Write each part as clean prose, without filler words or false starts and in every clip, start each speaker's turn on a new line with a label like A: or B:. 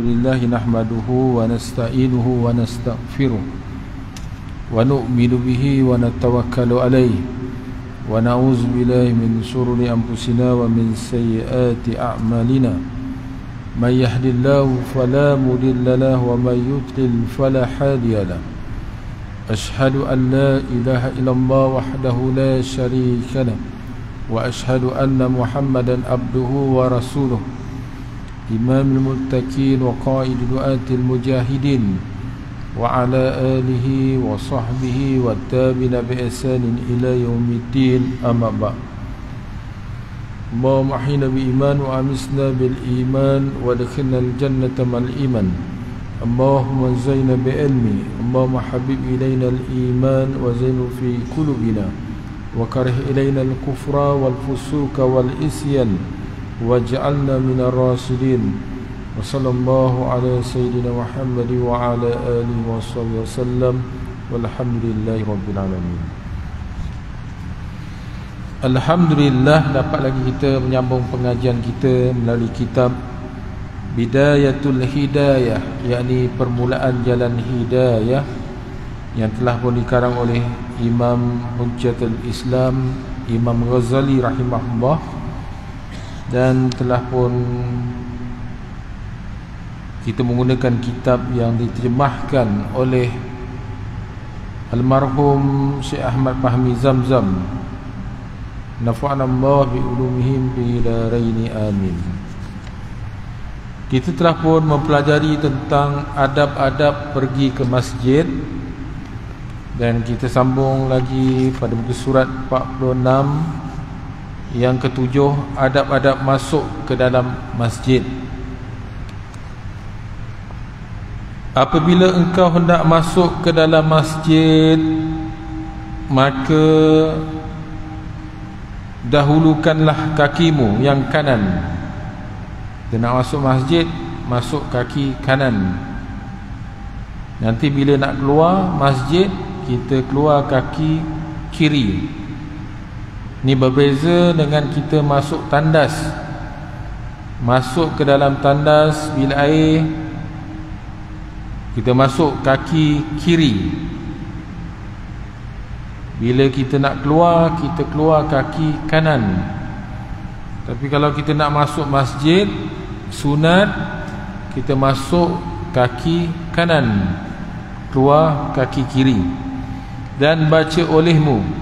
A: لله نحمده ونستعينه ونستغفره ونؤمن به ونتوكل عليه ونعوذ بالله من شرور أنفسنا ومن سيئات أعمالنا من يهد الله فلا مضل له ومن يضلل فلا هادي له أشهد أن لا إله إلا الله وحده لا شريك له وأشهد أن محمدا عبده ورسوله إمام المتقين وقائد دعاة المجاهدين وعلى آله وصحبه والتابعين بإحسان إلى يوم الدين أما بعد اللهم أحينا بإيمان وأمسنا بالإيمان وادخلنا الجنة مع الإيمان اللهم زينا بعلمي اللهم حبب إلينا الإيمان وزينه في قلوبنا وكره إلينا الكفر والفسوق والعصيان واجعلنا من الراشدين وصلى الله على سيدنا محمد وعلى آله وصحبه وسلم والحمد لله رب العالمين. Alhamdulillah, dapat lagi kita menyambung pengajian kita melalui kitab Bidayatul Hidayah, yakni permulaan jalan hidayah, yang telah pun dikarang oleh Imam Hujjatul Islam Imam Ghazali rahimahullah, dan telah pun kita menggunakan kitab yang diterjemahkan oleh almarhum Syekh Ahmad Fahmi Zamzam, nafa'ana Allah bi ulumihim bi daraini amin. Kita telah pun mempelajari tentang adab-adab pergi ke masjid, dan kita sambung lagi pada muka surat 46 yang ketujuh, adab-adab masuk ke dalam masjid. Apabila engkau hendak masuk ke dalam masjid, maka dahulukanlah kakimu yang kanan. Kita nak masuk masjid, masuk kaki kanan. Nanti bila nak keluar masjid, kita keluar kaki kiri. Ini berbeza dengan kita masuk tandas. Masuk ke dalam tandas bilik air, kita masuk kaki kiri. Bila kita nak keluar, kita keluar kaki kanan. Tapi kalau kita nak masuk masjid sunat, kita masuk kaki kanan, keluar kaki kiri. Dan baca olehmu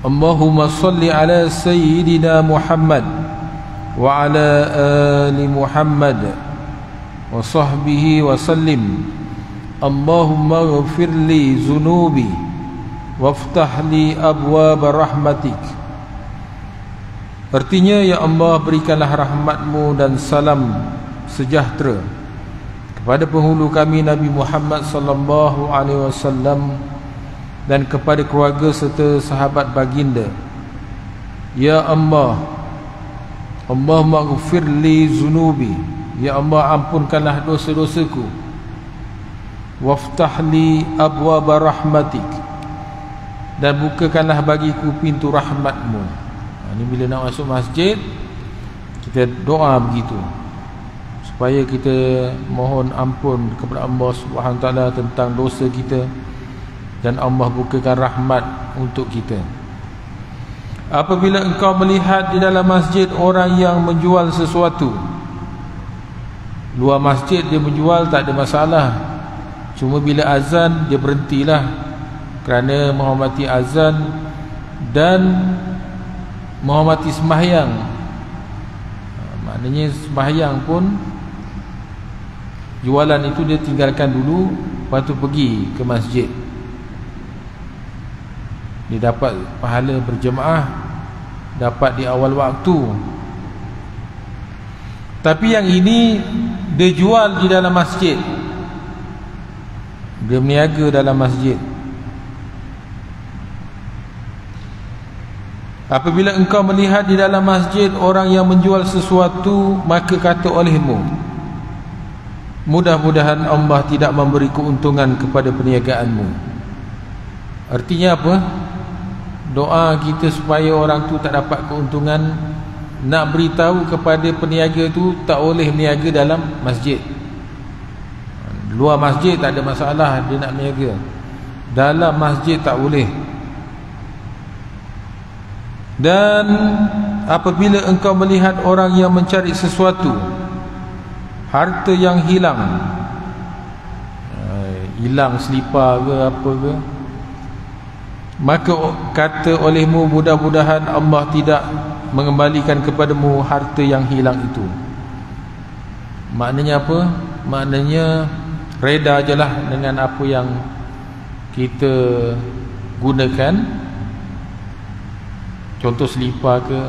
A: Allahumma salli ala Sayyidina Muhammad wa ala ali Muhammad wa sahbihi wa sallim. Allahumma ghafir li zunubi waftah li abwab rahmatik. Artinya, ya Allah, berikanlah rahmatmu dan salam sejahtera kepada penghulu kami Nabi Muhammad sallallahu alaihi wasallam dan kepada keluarga serta sahabat baginda. Ya Allah, Allahumma ghafir li zunubi, ya Allah, ampunkanlah dosa-dosaku. Waftah li abwab rahmatik, dan bukakanlah bagiku pintu rahmatmu. Ini bila nak masuk masjid, kita doa begitu, supaya kita mohon ampun kepada Allah Subhanahu Taala tentang dosa kita, dan Allah bukakan rahmat untuk kita. Apabila engkau melihat di dalam masjid orang yang menjual sesuatu, luar masjid dia menjual, tak ada masalah. Cuma bila azan dia berhentilah, kerana menghormati azan dan menghormati sembahyang. Maknanya sembahyang pun, jualan itu dia tinggalkan dulu, lepas tu pergi ke masjid. Dia dapat pahala berjemaah, dapat di awal waktu. Tapi yang ini dia jual di dalam masjid, dia berniaga dalam masjid. Apabila engkau melihat di dalam masjid orang yang menjual sesuatu, maka kata olehmu, mudah-mudahan Allah tidak memberi keuntungan kepada perniagaanmu. Artinya apa? Doa kita supaya orang tu tak dapat keuntungan, nak beritahu kepada peniaga tu tak boleh berniaga dalam masjid. Luar masjid tak ada masalah dia nak berniaga, dalam masjid tak boleh. Dan apabila engkau melihat orang yang mencari sesuatu, harta yang hilang, hilang selipar ke apa ke, maka kata olehmu, mudah-mudahan Allah tidak mengembalikan kepadamu harta yang hilang itu. Maknanya apa? Maknanya reda ajalah dengan apa yang kita gunakan. Contoh selipar ke,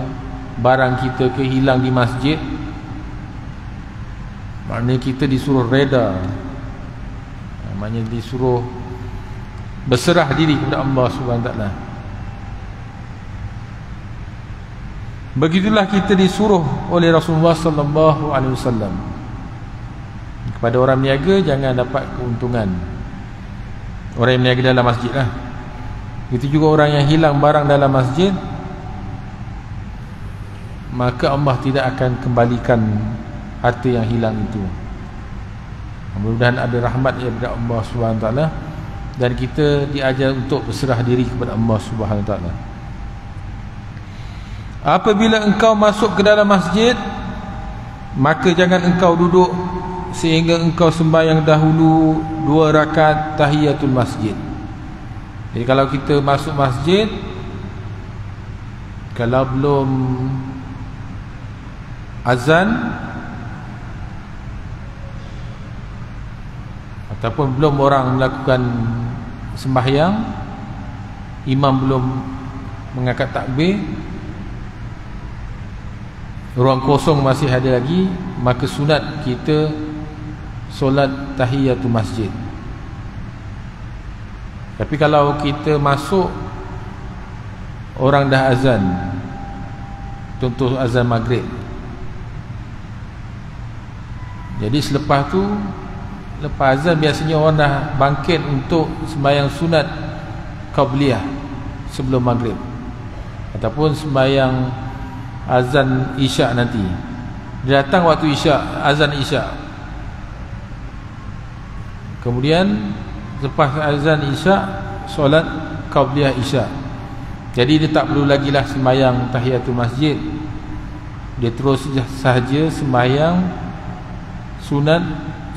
A: barang kita ke hilang di masjid, maknanya kita disuruh reda, maknanya disuruh berserah diri kepada Allah SWT. Begitulah kita disuruh oleh Rasulullah SAW. Kepada orang niaga jangan dapat keuntungan, orang yang niaga dalam masjid lah. Itu juga orang yang hilang barang dalam masjid, maka Allah tidak akan kembalikan harta yang hilang itu. Mudah-mudahan ada rahmat daripada Allah SWT, dan kita diajar untuk berserah diri kepada Allah SWT. Apabila engkau masuk ke dalam masjid, maka jangan engkau duduk sehingga engkau sembahyang dahulu 2 rakaat tahiyatul masjid. Jadi kalau kita masuk masjid, kalau belum azan ataupun belum orang melakukan sembahyang, imam belum mengangkat takbir, ruang kosong masih ada lagi, maka sunat kita solat tahiyatul masjid. Tapi kalau kita masuk orang dah azan, contoh azan maghrib, jadi selepas tu, lepas azan biasanya orang dah bangkit untuk sembahyang sunat qabliyah sebelum maghrib, ataupun sembahyang azan isyak nanti. Dia datang waktu isyak, azan isyak, kemudian lepas azan isyak solat qabliyah isyak. Jadi dia tak perlu lagi lah sembahyang tahiyatul masjid, dia terus sahaja sembahyang sunat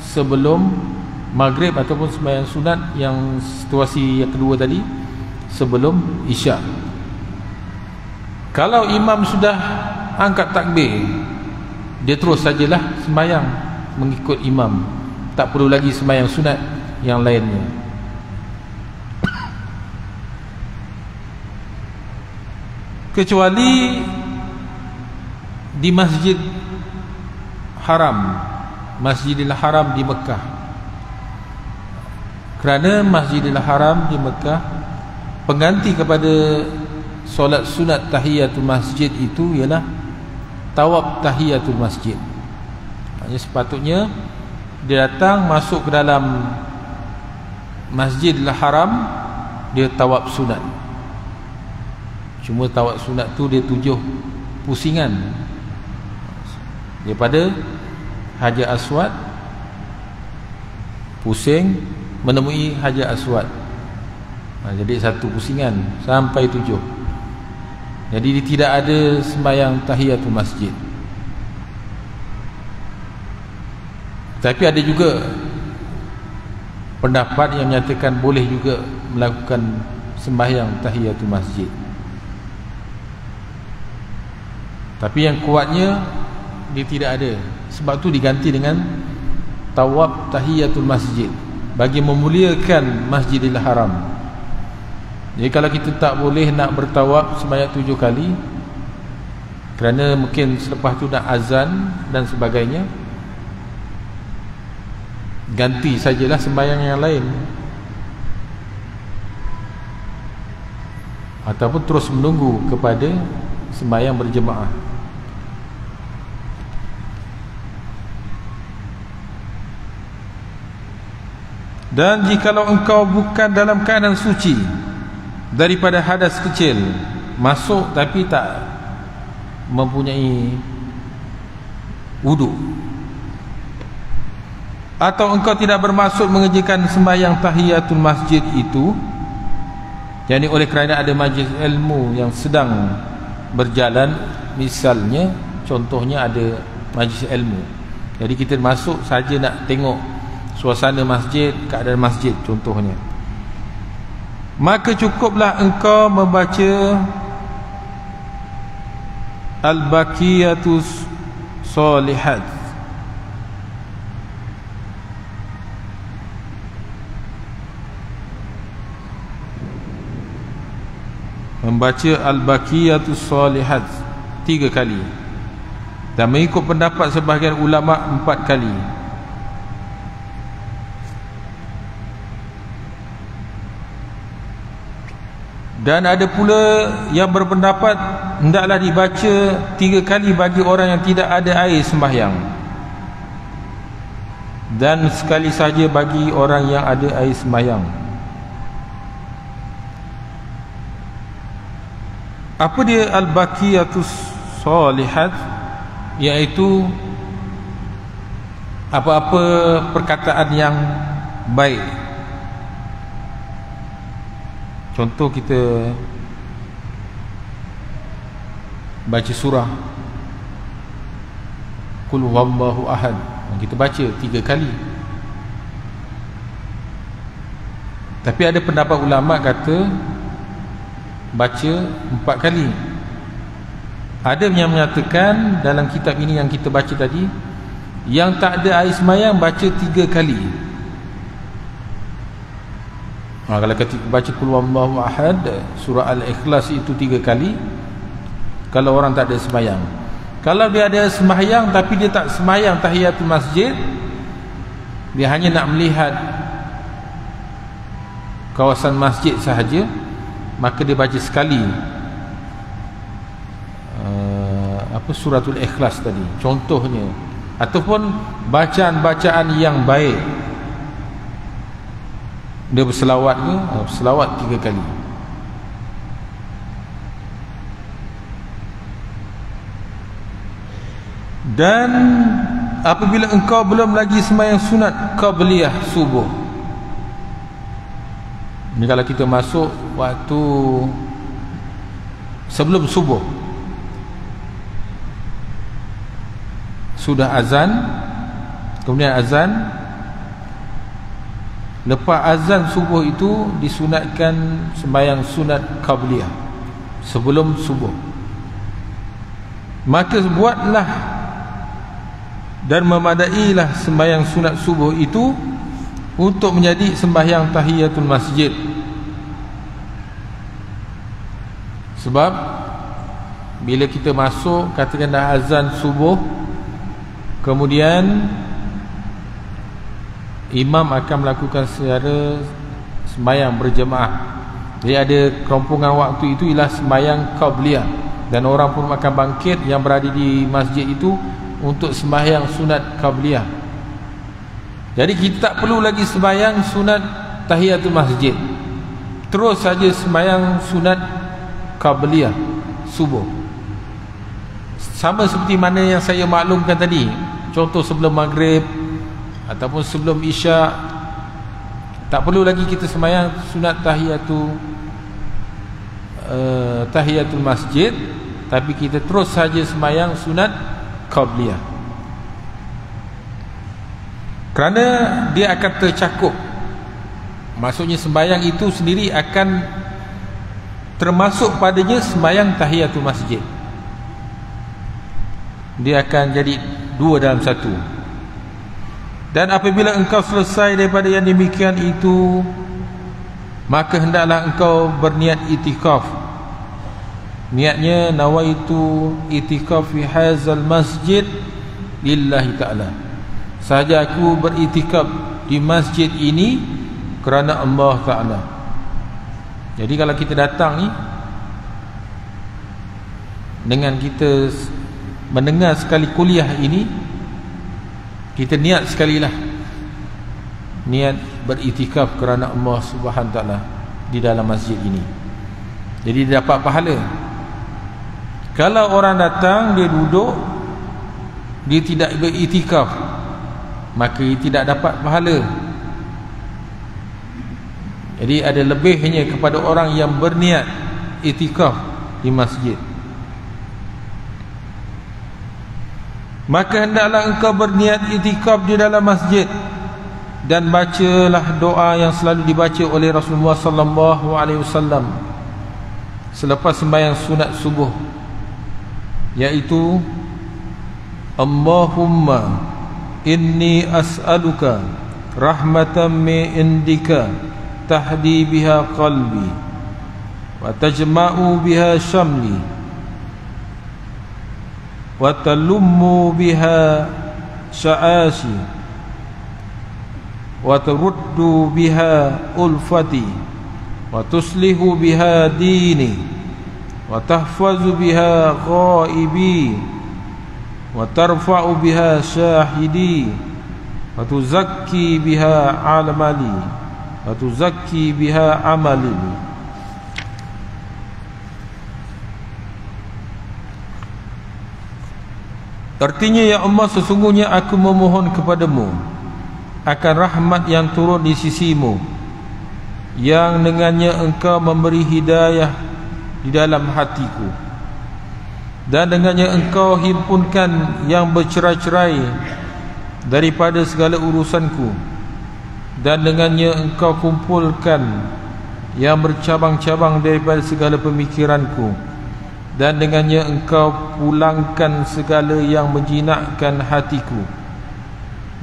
A: sebelum maghrib, ataupun sembahyang sunat yang situasi yang kedua tadi sebelum isyak. Kalau imam sudah angkat takbir, dia terus sajalah sembahyang mengikut imam, tak perlu lagi sembahyang sunat yang lainnya. Kecuali di Masjid Haram, Masjidil Haram di Mekah. Kerana Masjidil Haram di Mekah pengganti kepada solat sunat tahiyatul masjid itu ialah tawaf tahiyatul masjid. Maksudnya sepatutnya dia datang masuk ke dalam Masjidil Haram, dia tawaf sunat. Cuma tawaf sunat tu dia 7 pusingan daripada Hajar Aswad, pusing menemui Hajar Aswad. Jadi 1 pusingan sampai 7. Jadi dia tidak ada sembahyang tahiyatul masjid. Tapi ada juga pendapat yang menyatakan boleh juga melakukan sembahyang tahiyatul masjid. Tapi yang kuatnya dia tidak ada. Sebab tu diganti dengan tawaf tahiyatul masjid, bagi memuliakan Masjidil Haram. Jadi kalau kita tak boleh nak bertawaf sebanyak 7 kali, kerana mungkin selepas tu nak azan dan sebagainya, ganti sajalah sembahyang yang lain, ataupun terus menunggu kepada sembahyang berjemaah. Dan jikalau engkau bukan dalam keadaan suci daripada hadas kecil, masuk tapi tak mempunyai wudu. Atau engkau tidak bermaksud mengerjakan sembahyang tahiyatul masjid itu, yakni oleh kerana ada majlis ilmu yang sedang berjalan, misalnya contohnya ada majlis ilmu, jadi kita masuk saja nak tengok suasana masjid, keadaan masjid contohnya, maka cukuplah engkau membaca Al-Baqiyatus Shalihat, membaca Al-Baqiyatus Shalihat 3 kali, dan mengikut pendapat sebahagian ulama 4 kali. Dan ada pula yang berpendapat hendaklah dibaca 3 kali bagi orang yang tidak ada air sembahyang, dan sekali saja bagi orang yang ada air sembahyang. Apa dia Al-Baqiyatus Shalihat? Iaitu apa-apa perkataan yang baik. Contoh, kita baca surah Qul huwallahu ahad, kita baca 3 kali. Tapi ada pendapat ulama kata baca 4 kali. Ada yang menyatakan dalam kitab ini yang kita baca tadi, yang tak ada air sembahyang baca 3 kali. Kalau kita baca Qul huwallahu ahad, surah Al-Ikhlas itu 3 kali kalau orang tak ada sembahyang. Kalau dia ada sembahyang tapi dia tak sembahyang tahiyatul masjid, dia hanya nak melihat kawasan masjid sahaja, maka dia baca sekali suratul Ikhlas tadi contohnya, ataupun bacaan-bacaan yang baik. Dia berselawat ke? Berselawat 3 kali. Dan apabila engkau belum lagi sembahyang sunat qabliyah subuh, ini kalau kita masuk waktu sebelum subuh, sudah azan, kemudian azan, lepas azan subuh itu disunatkan sembahyang sunat qabliyah sebelum subuh, maka buatlah dan memadailah sembahyang sunat subuh itu untuk menjadi sembahyang tahiyatul masjid. Sebab bila kita masuk, katakan dah azan subuh, kemudian imam akan melakukan secara sembahyang berjemaah, jadi ada kerompongan waktu itu ialah sembahyang qabliyah, dan orang pun akan bangkit yang berada di masjid itu untuk sembahyang sunat qabliyah. Jadi kita tak perlu lagi sembahyang sunat tahiyatul masjid, terus saja sembahyang sunat qabliyah subuh. Sama seperti mana yang saya maklumkan tadi, contoh sebelum maghrib ataupun sebelum isyak, tak perlu lagi kita sembahyang sunat tahiyatul masjid, tapi kita terus saja sembahyang sunat qabliyah, kerana dia akan tercakup. Maksudnya sembahyang itu sendiri akan termasuk padanya sembahyang tahiyatul masjid. Dia akan jadi 2 dalam 1. Dan apabila engkau selesai daripada yang demikian itu, maka hendaklah engkau berniat itikaf. Niatnya nawaitu itikaf fi hazal masjid lillahi ta'ala, sahaja aku beritikaf di masjid ini kerana Allah Ta'ala. Jadi kalau kita datang ni, dengan kita mendengar sekali kuliah ini, kita niat sekali lah, niat beritikaf kerana Allah Subhanahu Ta'ala di dalam masjid ini. Jadi dia dapat pahala. Kalau orang datang, dia duduk, dia tidak beriktikaf, maka dia tidak dapat pahala. Jadi ada lebihnya kepada orang yang berniat iktikaf di masjid. Maka hendaklah engkau berniat iktikaf di dalam masjid, dan bacalah doa yang selalu dibaca oleh Rasulullah sallallahu alaihi wasallam selepas sembahyang sunat subuh, yaitu Allahumma inni as'aluka rahmatan min indika tahdi biha qalbi wa tajma'u biha syamli wa talummu biha sya'ashi wa turuddu biha ulfati wa tuslihu biha dini wa tahfazu biha ghaibi wa tarfa'u biha syahidi wa tuzakki biha amali wa tuzakki biha amali. Artinya, ya Allah, sesungguhnya aku memohon kepadamu akan rahmat yang turun di sisimu, yang dengannya engkau memberi hidayah di dalam hatiku, dan dengannya engkau himpunkan yang bercerai-cerai daripada segala urusanku, dan dengannya engkau kumpulkan yang bercabang-cabang daripada segala pemikiranku, dan dengannya engkau pulangkan segala yang menjinakkan hatiku,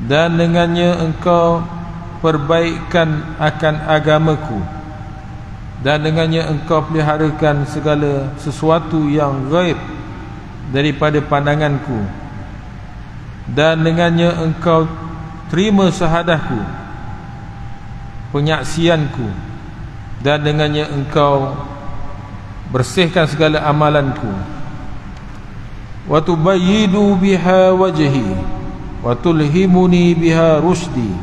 A: dan dengannya engkau perbaikkan akan agamaku, dan dengannya engkau peliharakan segala sesuatu yang ghaib daripada pandanganku, dan dengannya engkau terima syahadahku, penyaksianku, dan dengannya engkau bersihkan segala amalanku, wa tubayyidu biha wajhi wa tulhimuni biha rusdi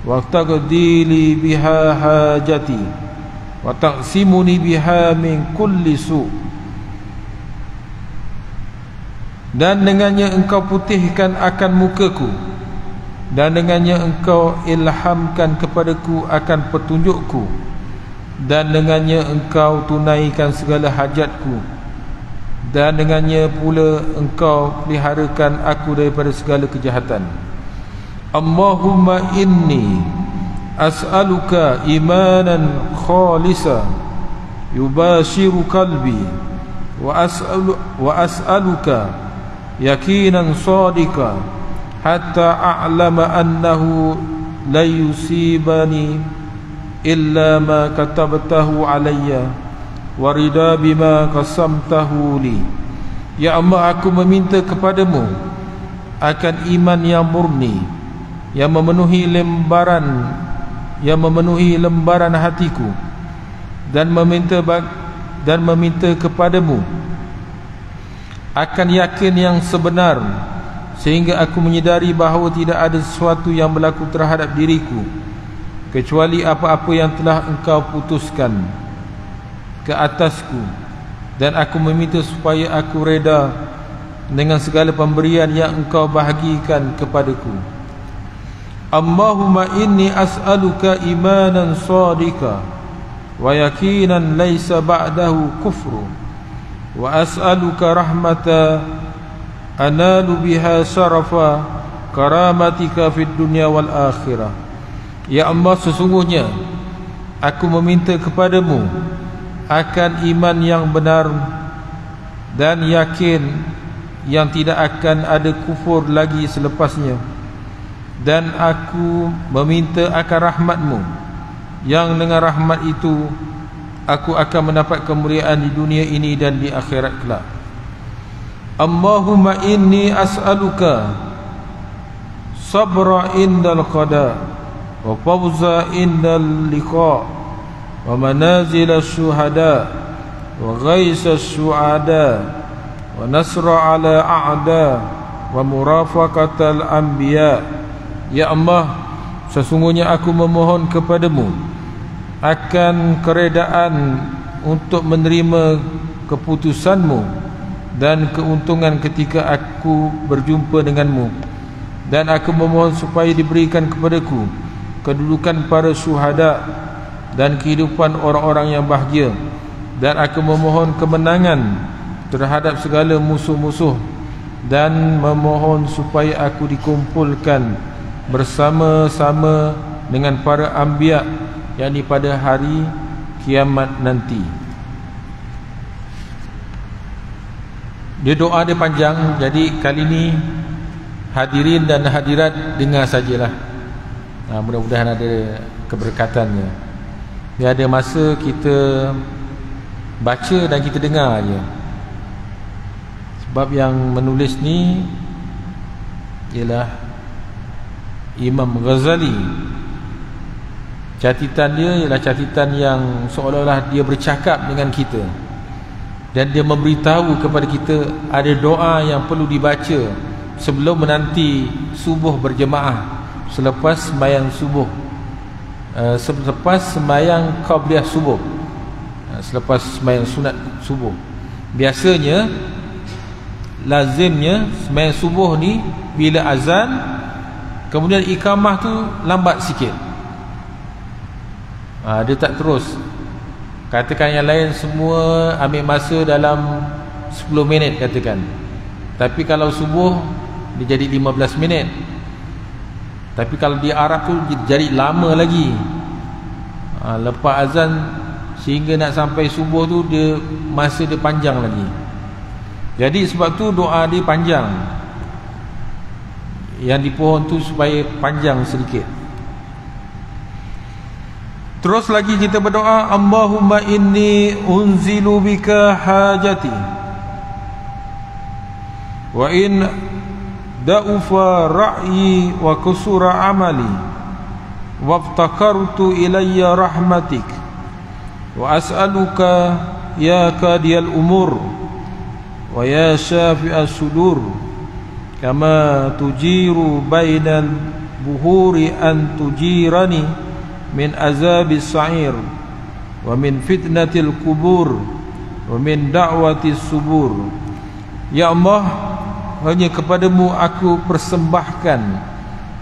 A: wa taqdili biha hajati wa taqsimuni biha min kulli su'. Dan dengannya engkau putihkan akan mukaku, dan dengannya engkau ilhamkan kepadaku akan petunjukku, dan dengannya engkau tunaikan segala hajatku, dan dengannya pula engkau peliharakan aku daripada segala kejahatan. Allahumma inni as'aluka imanan khalisa yubashiru qalbi wa as'aluka yakinan sadiqa hatta a'lama annahu la yusibani illa ma katabtahu alayya wa rida bima qasamtahu li. Ya Allah, aku meminta kepadamu akan iman yang murni, yang memenuhi lembaran hatiku, dan meminta kepadamu akan yakin yang sebenar, sehingga aku menyedari bahawa tidak ada sesuatu yang berlaku terhadap diriku kecuali apa-apa yang telah engkau putuskan ke atasku, dan aku meminta supaya aku reda dengan segala pemberian yang engkau bahagikan kepadaku. Allahumma inni as'aluka imanan sadiqa wa yakinan laysa ba'dahu kufru wa as'aluka rahmata analu biha syarafa karamatika fid dunya wal akhirah. Ya Allah, sesungguhnya aku meminta kepadamu akan iman yang benar dan yakin yang tidak akan ada kufur lagi selepasnya, dan aku meminta akan rahmatmu yang dengan rahmat itu aku akan mendapat kemuliaan di dunia ini dan di akhirat kelak. Allahumma inni as'aluka sabra indal qada wa fawza indal liqa wa manazil asyuhada wa ghais asyuada wa nasra ala a'da wa murafaqatal anbiya. Ya Allah, sesungguhnya aku memohon kepadamu akan keredaan untuk menerima keputusanmu dan keuntungan ketika aku berjumpa denganmu. Dan aku memohon supaya diberikan kepadaku kedudukan para syuhada dan kehidupan orang-orang yang bahagia. Dan aku memohon kemenangan terhadap segala musuh-musuh, dan memohon supaya aku dikumpulkan bersama-sama dengan para anbiya, yakni pada hari kiamat nanti. Dia doa dia panjang, jadi kali ni hadirin dan hadirat dengar sajalah. Mudah-mudahan ada keberkatannya. Dia ada masa kita baca dan kita dengar aja. Sebab yang menulis ni ialah Imam Ghazali. Catatan dia ialah catatan yang seolah-olah dia bercakap dengan kita, dan dia memberitahu kepada kita ada doa yang perlu dibaca sebelum menanti subuh berjemaah, selepas sembahyang subuh, selepas sembahyang qabliyah subuh, selepas sembahyang sunat subuh. Biasanya lazimnya sembahyang subuh ni bila azan, kemudian iqamah tu lambat sikit. Dia tak terus. Katakan yang lain semua ambil masa dalam 10 minit katakan. Tapi kalau subuh dia jadi 15 minit. Tapi kalau di Arab tu jadi lama lagi. Lepas azan sehingga nak sampai subuh tu dia masa dia panjang lagi. Jadi sebab tu doa dia panjang. Yang dipohon tu supaya panjang sedikit. Terus lagi kita berdoa, Allahumma inni unzilu bika hajati wa in da'ufa ra'yi wa kusura amali waftakartu ilayya rahmatik wa as'aluka ya qadiyal umur wa ya syafi'as sudur kama tujiru bainal buhuri an tujirani min azabis sa'ir wa min fitnatil kubur wa min da'watis subur. Ya Allah, hanya kepadamu aku persembahkan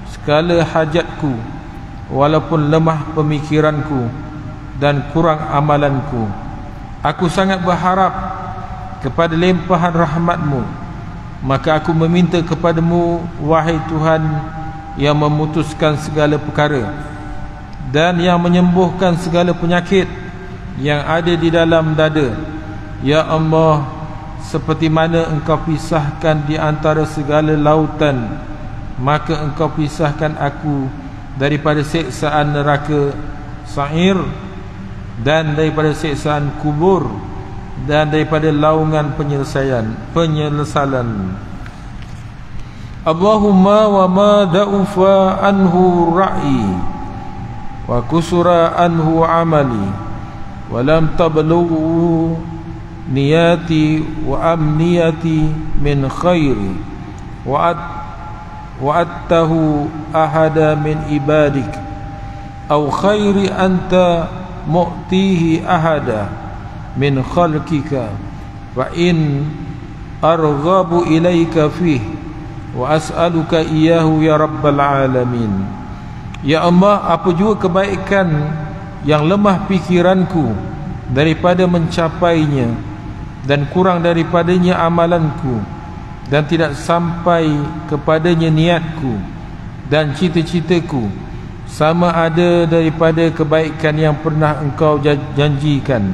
A: segala hajatku, walaupun lemah pemikiranku dan kurang amalanku. Aku sangat berharap kepada limpahan rahmatmu, maka aku meminta kepadamu, wahai Tuhan yang memutuskan segala perkara dan yang menyembuhkan segala penyakit yang ada di dalam dada. Ya Allah, seperti mana engkau pisahkan di antara segala lautan, maka engkau pisahkan aku daripada siksaan neraka sa'ir, dan daripada siksaan kubur, dan daripada laungan penyesalan. Allahumma wa ma da'ufa anhu ra'i wa kusura anhu amali wa lam tablughu niyati wa amniyati min khairi wa attahu ahada min ibadik aw khairi anta mu'tihi ahada min khalqika wa in arghabu ilayka fih wa as'aluka iyyahu ya rabbal alamin. Ya Allah, apa juga kebaikan yang lemah pikiranku daripada mencapainya, dan kurang daripadanya amalanku, dan tidak sampai kepadanya niatku dan cita-citaku, sama ada daripada kebaikan yang pernah engkau janjikan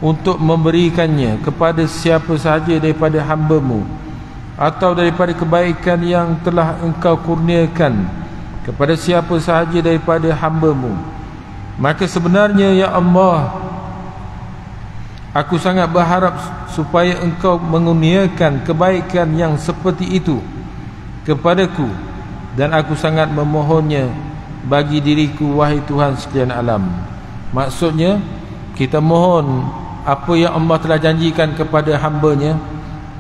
A: untuk memberikannya kepada siapa sahaja daripada hamba-Mu, atau daripada kebaikan yang telah engkau kurniakan kepada siapa sahaja daripada hamba-Mu. Maka sebenarnya ya Allah, aku sangat berharap supaya engkau mengurniakan kebaikan yang seperti itu kepadaku, dan aku sangat memohonnya bagi diriku, wahai Tuhan sekalian alam. Maksudnya kita mohon apa yang Allah telah janjikan kepada hamba-Nya.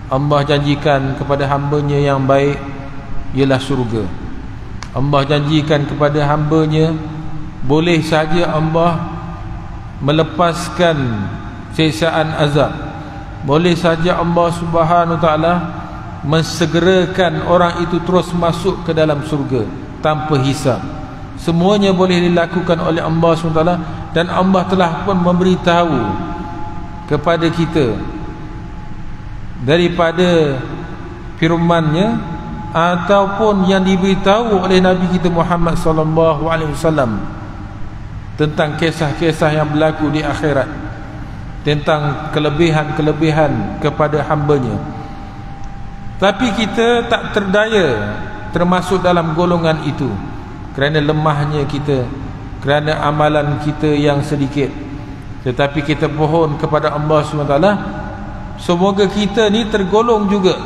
A: Allah janjikan kepada hamba-Nya yang baik ialah syurga. Allah janjikan kepada hamba-Nya, boleh saja Allah melepaskan siksaan azab, boleh saja Allah Subhanahu Wa Taala mensegerakan orang itu terus masuk ke dalam surga tanpa hisab. Semuanya boleh dilakukan oleh Allah SWT, dan Allah telah pun memberitahu kepada kita daripada firman-Nya ataupun yang diberitahu oleh Nabi kita Muhammad SAW tentang kisah-kisah yang berlaku di akhirat, tentang kelebihan-kelebihan kepada hamba-Nya. Tapi kita tak terdaya termasuk dalam golongan itu kerana lemahnya kita, kerana amalan kita yang sedikit. Tetapi kita mohon kepada Allah SWT, semoga kita ni tergolong juga,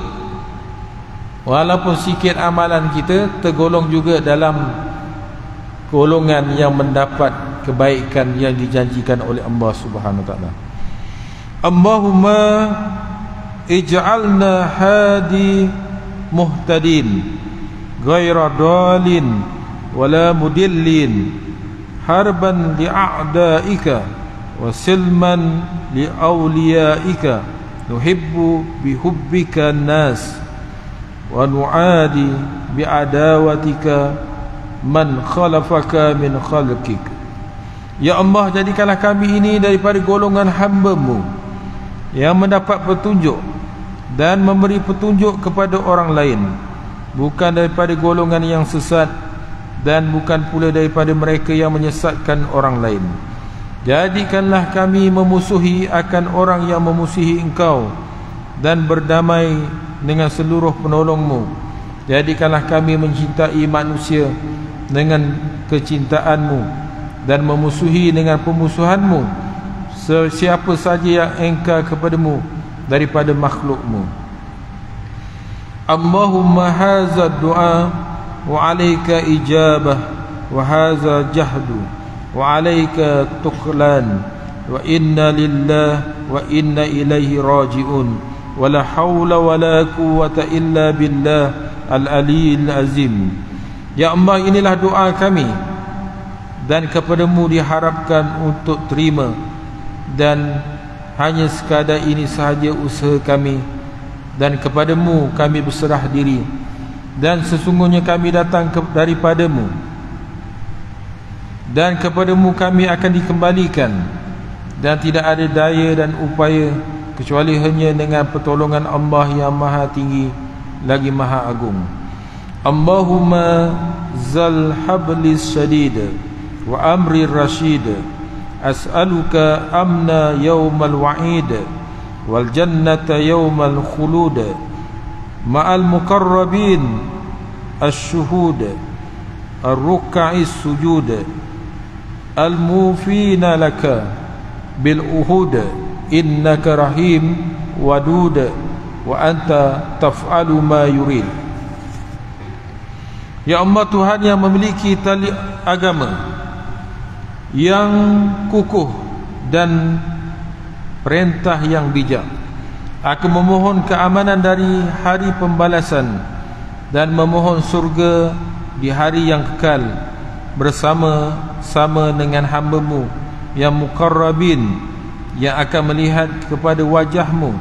A: walaupun sikit amalan kita, tergolong juga dalam golongan yang mendapat kebaikan yang dijanjikan oleh Allah Subhanahu Wa Taala. Allahumma ij'alna hadi muhtadin ghaira dalin wala mudillin harban li'a'daika wa silman li'awliyaika nuhibbu bihubbika nas wa nu'adi bi'adawatika man khalafaka min khalqik. Ya Allah, jadikanlah kami ini daripada golongan hamba-Mu yang mendapat petunjuk dan memberi petunjuk kepada orang lain, bukan daripada golongan yang sesat, dan bukan pula daripada mereka yang menyesatkan orang lain. Jadikanlah kami memusuhi akan orang yang memusuhi Engkau, dan berdamai dengan seluruh penolong-Mu. Jadikanlah kami mencintai manusia dengan kecintaan-Mu, dan memusuhi dengan pemusuhan-Mu sesiapa saja yang engkar kepadamu daripada makhluk-Mu. Allahumma hadza du'a wa alayka ijabah wa hadza jahdu wa alayka tuqlan wa inna lillah wa inna ilaihi raji'un wa la hawla wa la quwwata illa billah al-aliyyil azim. Ya Allah, inilah doa kami, dan kepadamu diharapkan untuk terima, dan hanya sekadar ini sahaja usaha kami, dan kepadamu kami berserah diri, dan sesungguhnya kami datang daripadamu, dan kepadamu kami akan dikembalikan, dan tidak ada daya dan upaya kecuali hanya dengan pertolongan Allah yang maha tinggi lagi maha agung. Allahumma zal hablis shadid wa amri rashid, as'aluka amna yawmal wa'id wal jannata yawmal khulud ma'al muqarrabin ash-shuhud ar-ruk'is sujud al-mufina laka bil uhud innaka rahim wadud wa anta taf'alu ma yurid. Ya Allah, Tuhan yang memiliki tali agama yang kukuh dan perintah yang bijak, aku memohon keamanan dari hari pembalasan dan memohon surga di hari yang kekal bersama-sama dengan hamba-Mu yang muqarrabin, yang akan melihat kepada wajah-Mu,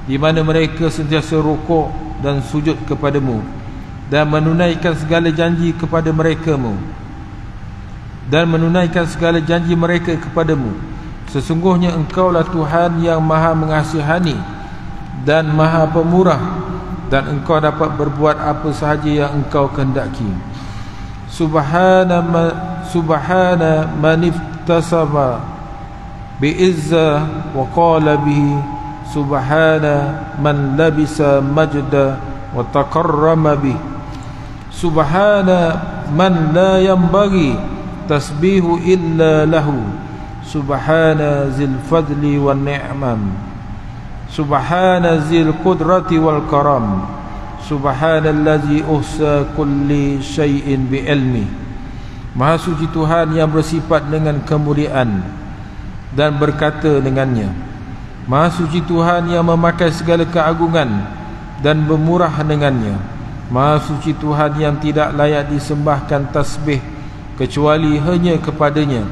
A: di mana mereka sentiasa rukuk dan sujud kepadamu, dan menunaikan segala janji kepada mereka-Mu, dan menunaikan segala janji mereka kepadamu. Sesungguhnya Engkaulah Tuhan yang maha mengasihani dan maha pemurah, dan Engkau dapat berbuat apa sahaja yang Engkau kehendaki. Subhana man iftasama bi'izza wa qala bihi, subhana man labisa majda wa takarrama bihi, subhana man la yanbaghi tasbihu illa lahu, subhana zil fadli wal ni'mam, subhana zil qudrati wal karam, subhanallazi uhsa kulli syai'in bi ilmi. Maha suci Tuhan yang bersifat dengan kemuliaan dan berkata dengannya. Maha suci Tuhan yang memakai segala keagungan dan bermurah dengannya. Maha suci Tuhan yang tidak layak disembahkan tasbih kecuali hanya kepadanya.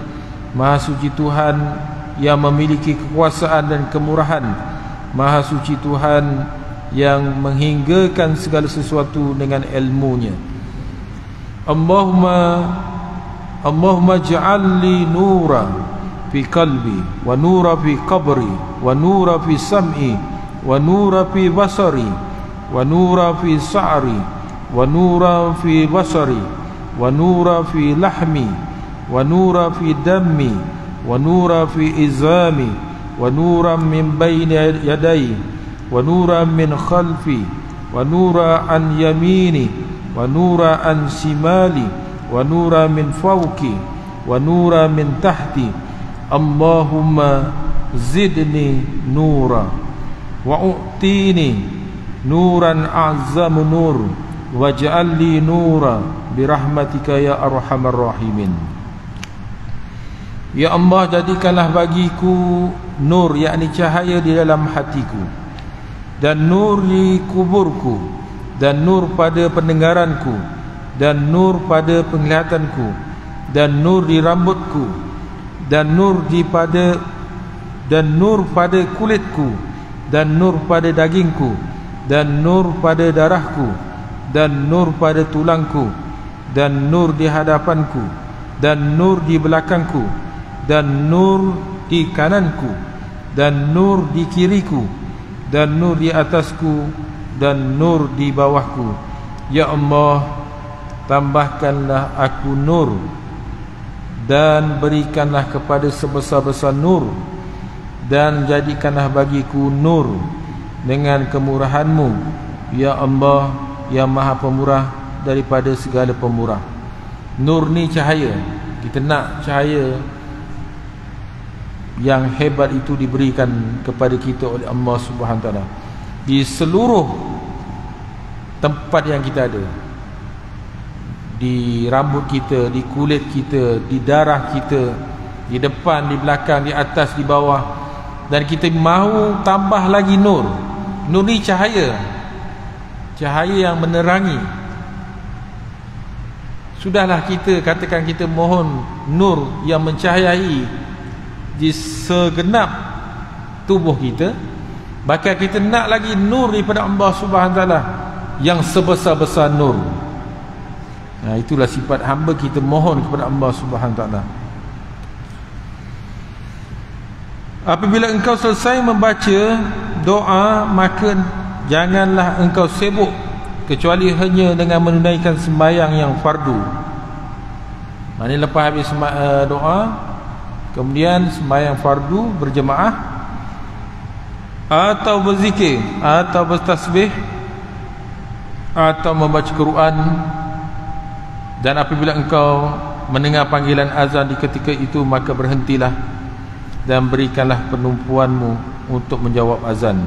A: Maha suci Tuhan yang memiliki kekuasaan dan kemurahan Maha suci Tuhan yang menghinggakan segala sesuatu dengan ilmunya. Allahumma ja'alli nura fi qalbi wa nura fi qabri wa nura fi sam'i wa nura fi basari wa nura fi sa'ri wa nura fi basari wa nura fi lahmi wa nura fi dammi wa nura fi izami wa nura min bayni yadayhi wa nura min khalfi wa nura an yamini wa nura an simali wa nura min fawqi wa nura min tahti. Allahumma zidni nura wa u'tini nuran a'zamu nur waj'al li nura birahmatika ya arhamar rahimin. Ya Allah, jadikanlah bagiku nur, yakni cahaya di dalam hatiku, dan nur di kuburku, dan nur pada pendengaranku, dan nur pada penglihatanku, dan nur di rambutku, dan nur pada kulitku, dan nur pada dagingku, dan nur pada darahku, dan nur pada tulangku, dan nur di hadapanku, dan nur di belakangku, dan nur di kananku, dan nur di kiriku, dan nur di atasku, dan nur di bawahku. Ya Allah, tambahkanlah aku nur, dan berikanlah kepada sebesar-besar nur, dan jadikanlah bagiku nur dengan kemurahan-Mu, ya Allah, yang maha pemurah daripada segala pemurah. Nur ni cahaya. Kita nak cahaya yang hebat itu diberikan kepada kita oleh Allah Subhanahu Wa Taala di seluruh tempat yang kita ada, di rambut kita, di kulit kita, di darah kita, di depan, di belakang, di atas, di bawah. Dan kita mahu tambah lagi nur. Nur ni cahaya, cahaya yang menerangi. Sudahlah kita katakan kita mohon nur yang mencahayai di segenap tubuh kita, maka kita nak lagi nur daripada Allah Subhanahu Wa Taala yang sebesar-besar nur. Nah, itulah sifat hamba kita mohon kepada Allah Subhanahu Wa Taala. Apabila engkau selesai membaca doa, maka janganlah engkau sibuk kecuali hanya dengan menunaikan sembahyang yang fardu. Maknanya lepas habis doa, kemudian sembahyang fardu berjemaah, atau berzikir, atau bertasbih, atau membaca Quran. Dan apabila engkau mendengar panggilan azan di ketika itu, maka berhentilah dan berikanlah penumpuanmu untuk menjawab azan.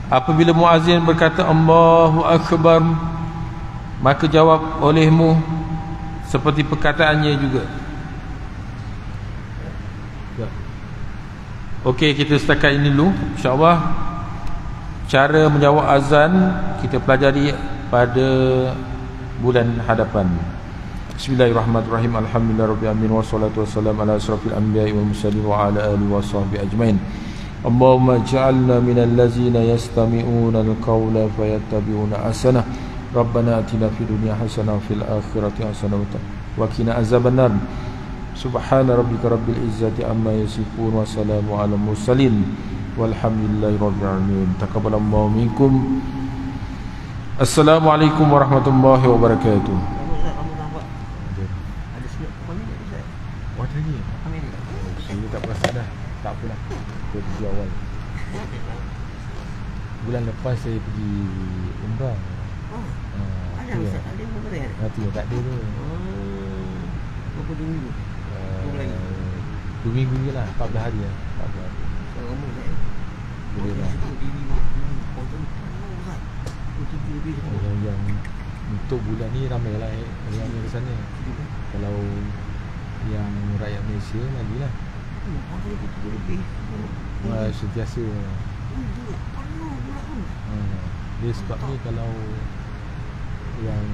A: Apabila muazzin berkata Allahu Akbar, maka jawab olehmu seperti perkataannya juga. Okey, kita setakat ini dulu. InsyaAllah cara menjawab azan kita pelajari pada bulan hadapan. Bismillahirrahmanirrahim. Alhamdulillahirabbil alamin wassalatu wassalamu ala asrafil anbiya'i wal mursalin wa ala alihi washabbihi ajmain. Allahumma ij'alna minal ladzina yastami'una al-qawla fayattabi'una ahsanah. Rabbana atina fid dunya hasanah wa fil akhirati hasanah wa qina azabannar. Subhana rabbika rabbil izzati amma yasifun wa salamun alal mursalin walhamdulillahi rabbil alamin. Taqabbalallahu minkum. Assalamualaikum warahmatullahi wabarakatuh. Saya tak perasan dah. Tak apalah, kita pergi awal. Bulan lepas saya pergi umrah.
B: Ada Ustaz, ada umrah ya?
A: Nanti tak ada tu.
B: Berapa minggu?
A: 2 minggu je lah, 14 hari lah. 14 hari.
B: Lama tak ya?
A: Boleh lah. Yang untuk bulan ni ramai lah yang ke sana. Kalau yang rakyat Malaysia lagilah. Sentiasa. Dia sebab ni kalau yang